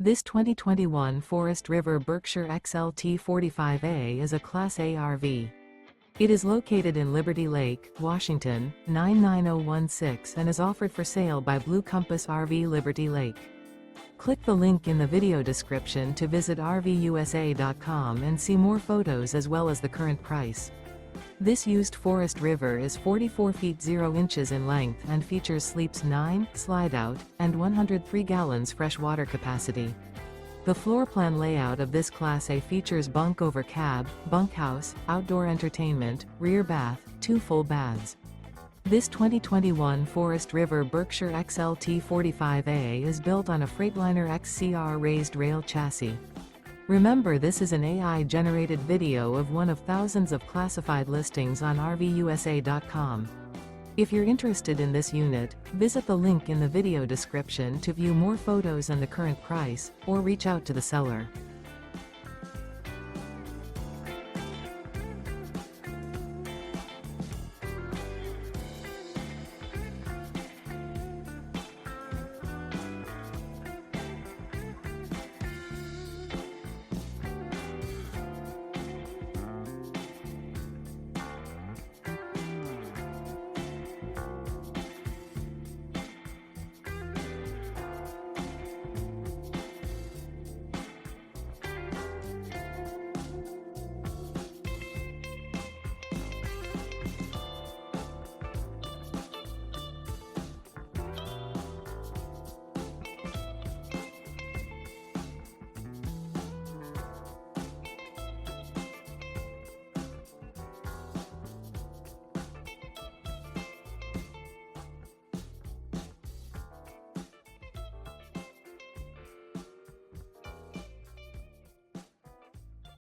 This 2021 Forest River Berkshire XLT 45A is a Class A RV. It is located in Liberty Lake, Washington, 99016 and is offered for sale by Blue Compass RV Liberty Lake. Click the link in the video description to visit RVUSA.com and see more photos as well as the current price. This used Forest River is 44 feet 0 inches in length and features sleeps 9, slide-out, and 103 gallons fresh water capacity. The floor plan layout of this Class A features Bunk Over Cab, Bunkhouse, outdoor entertainment, rear bath, 2 full baths. This 2021 Forest River Berkshire XLT 45A is built on a Freightliner XCR Raised Rail chassis. Remember, this is an AI-generated video of one of thousands of classified listings on RVUSA.com. If you're interested in this unit, visit the link in the video description to view more photos and the current price, or reach out to the seller.